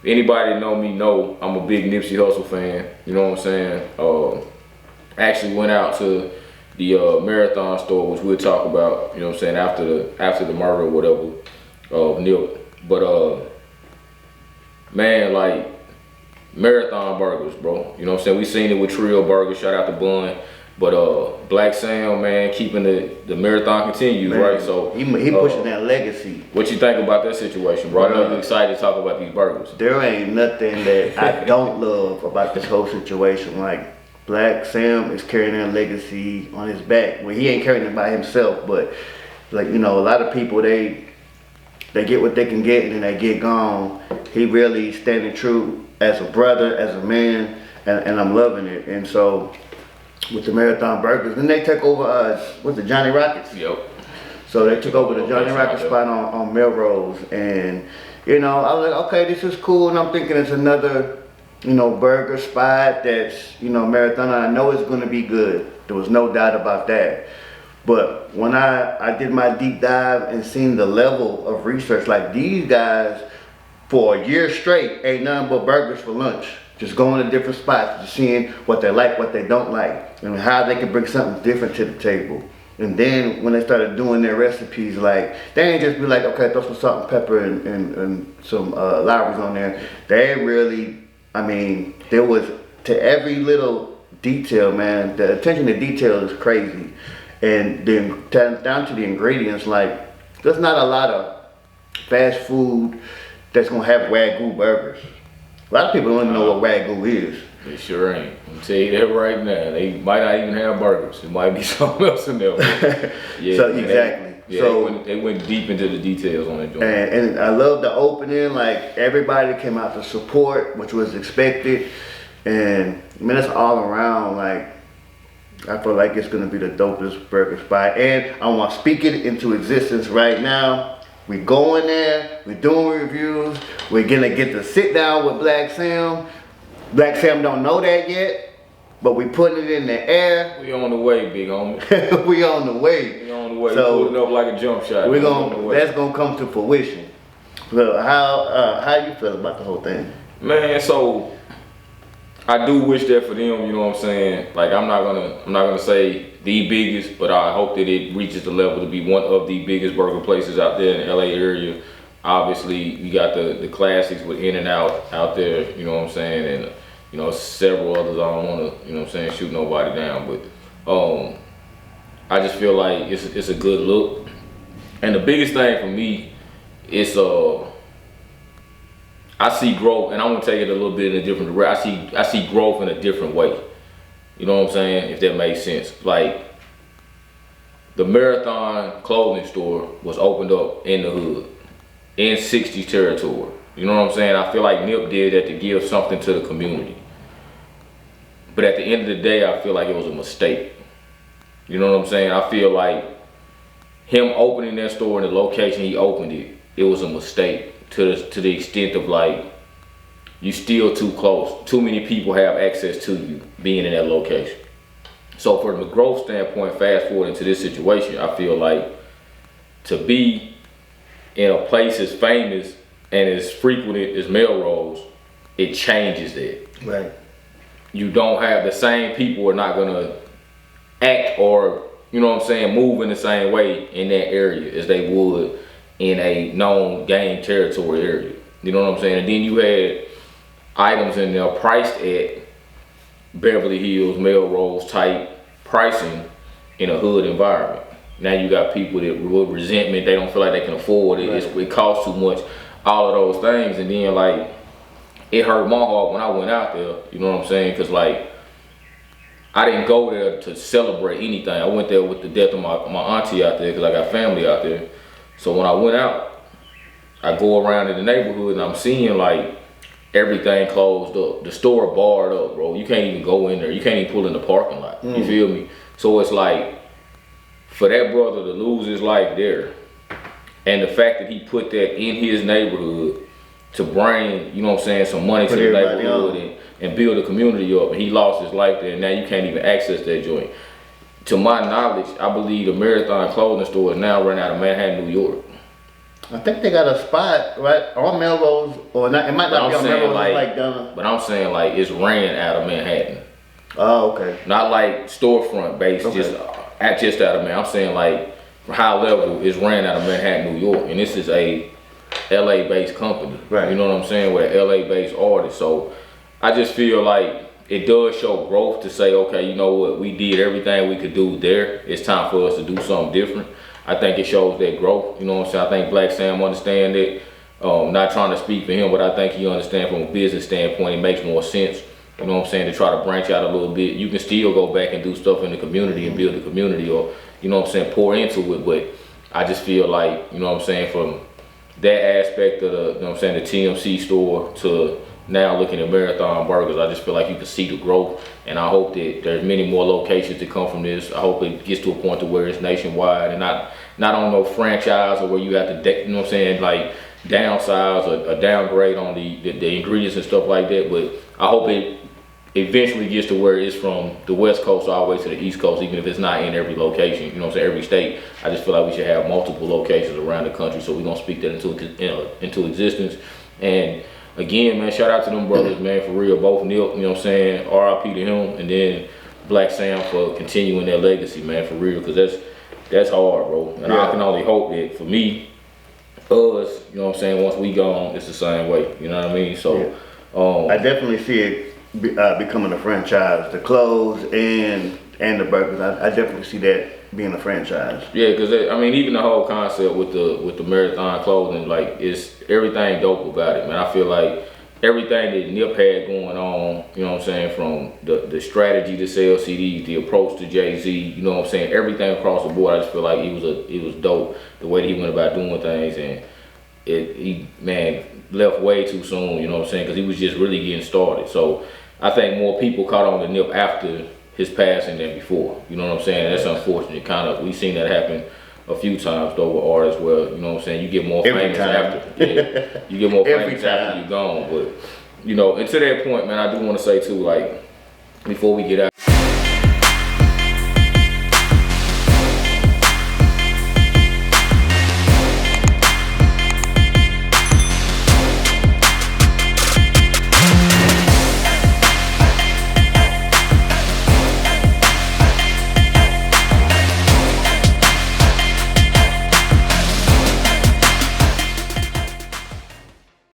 anybody that know me know I'm a big Nipsey Hussle fan. You know what I'm saying? Actually went out to the Marathon store, which we'll talk about. You know what I'm saying, after the murder or whatever of Nip. But man, like Marathon burgers, bro. You know what I'm saying? We seen it with Trio Burgers. Shout out to Bun. But Blacc Sam, man, keeping the marathon continues, man, right? So he pushing that legacy. What you think about that situation, bro? I know you're excited to talk about these burgers. There ain't nothing that I don't love about this whole situation. Like, Blacc Sam is carrying that legacy on his back. Well, he ain't carrying it by himself, but like, you know, a lot of people, they get what they can get and then they get gone. He really standing true as a brother, as a man, and I'm loving it. And so with the Marathon Burgers, then they took over what's the Johnny Rockets? Yep. So they took over the Johnny Rockets spot on Melrose, and you know, I was like, okay, this is cool, and I'm thinking it's another, you know, burger spot that's, you know, Marathon. I know it's gonna be good. There was no doubt about that. But when I did my deep dive and seen the level of research, like these guys for a year straight ain't nothing but burgers for lunch. Just going to different spots, just seeing what they like, what they don't like, and how they can bring something different to the table. And then when they started doing their recipes, like, they ain't just be like, okay, throw some salt and pepper and some Lowry's on there. They really, I mean, there was, to every little detail, man, the attention to detail is crazy. And then down to the ingredients, like, there's not a lot of fast food that's gonna have Wagyu burgers. A lot of people don't even know what Wagyu is. They sure ain't. I'm telling you that right now. They might not even have burgers. It might be something else in there. Yeah, so exactly. So they went deep into the details on that joint. And I love the opening. Like, everybody came out to support, which was expected. And I mean, it's all around. Like, I feel like it's gonna be the dopest burger spot. And I want to speak it into existence right now. We going there, we're doing reviews, we're gonna get to sit down with Blacc Sam. Blacc Sam don't know that yet, but we putting it in the air. We on the way, big homie. We on the way. We on the way. So, we pulling up like a jump shot. That's gonna come to fruition. So how you feel about the whole thing? Man, so I do wish that for them, you know what I'm saying? Like, I'm not gonna say the biggest, but I hope that it reaches the level to be one of the biggest burger places out there in the LA area. Obviously, we got the classics with In-N-Out out there, you know what I'm saying? And, you know, several others. I don't wanna, you know what I'm saying, shoot nobody down, but I just feel like it's a good look. And the biggest thing for me is I see growth, and I'm gonna take it a little bit in a different direction. I see growth in a different way. You know what I'm saying? If that makes sense. Like, the Marathon clothing store was opened up in the hood, in 60s territory. You know what I'm saying? I feel like Nip did that to give something to the community. But at the end of the day, I feel like it was a mistake. You know what I'm saying? I feel like him opening that store in the location he opened it, it was a mistake to the extent of, like, you still too close. Too many people have access to you being in that location. So from a growth standpoint, fast forward into this situation, I feel like to be in a place as famous and as frequented as Melrose, it changes that. Right. You don't have the same people are not gonna act or, you know what I'm saying, move in the same way in that area as they would in a known gang territory area. You know what I'm saying? And then you had items in there priced at Beverly Hills, Melrose type pricing in a hood environment. Now you got people that with resentment, they don't feel like they can afford it. Right. It costs too much, all of those things. And then, like, it hurt my heart when I went out there, you know what I'm saying? Cause, like, I didn't go there to celebrate anything. I went there with the death of my auntie out there, cause I got family out there. So when I went out, I go around in the neighborhood and I'm seeing, like, everything closed up. The store barred up, bro. You can't even go in there. You can't even pull in the parking lot. You feel me? So it's like, for that brother to lose his life there, and the fact that he put that in his neighborhood to bring, you know what I'm saying, some money to the neighborhood and build a community up, and he lost his life there, and now you can't even access that joint. To my knowledge, I believe the Marathon clothing store is now run out of Manhattan, New York. I think they got a spot right on Melrose, or not. It might not be on Melrose, like down. But I'm saying like it's ran out of Manhattan. Oh, okay. Not like storefront based, Okay. just out of Manhattan. I'm saying like high level is ran out of Manhattan, New York, and this is a LA based company. Right. You know what I'm saying? With an LA based artist. So I just feel like it does show growth to say, okay, you know what, we did everything we could do there. It's time for us to do something different. I think it shows that growth. You know what I'm saying? I think Blacc Sam understands it. Not trying to speak for him, but I think he understands from a business standpoint, it makes more sense. You know what I'm saying? To try to branch out a little bit. You can still go back and do stuff in the community and build the community, or, you know what I'm saying, pour into it. But I just feel like, you know what I'm saying, from that aspect of the, you know what I'm saying, the TMC store to now looking at Marathon Burgers, I just feel like you can see the growth, and I hope that there's many more locations to come from this. I hope it gets to a point to where it's nationwide and not on no franchise or where you have to, you know what I'm saying, like downsize or downgrade on the ingredients and stuff like that. But I hope it eventually gets to where it's from the West Coast all the way to the East Coast, even if it's not in every location, you know what I'm saying, every state. I just feel like we should have multiple locations around the country, so we're gonna speak that into existence. And again, man, shout out to them brothers, man, for real, both Nip, you know what I'm saying, RIP to him, and then Blacc Sam for continuing their legacy, man, for real, because that's hard, bro. And I can only hope that for me, us, you know what I'm saying, once we gone, it's the same way, you know what I mean? So I definitely see it becoming a franchise, the clothes and the burgers. I definitely see that being a franchise. Yeah, because I mean, even the whole concept with the Marathon clothing, like, it's everything dope about it, man. I feel like everything that Nip had going on, you know what I'm saying, from the strategy to sell CDs, the approach to Jay-Z, you know what I'm saying, everything across the board. I just feel like it was dope the way that he went about doing things, and he left way too soon, you know what I'm saying, because he was just really getting started. So I think more people caught on to Nip after his passing than before, you know what I'm saying. That's unfortunate. We've seen that happen a few times though with artists where, you know what I'm saying, you get more famous after. Yeah, you get more famous after you're gone. But, you know, and to that point, man, I do want to say too, like, before we get out.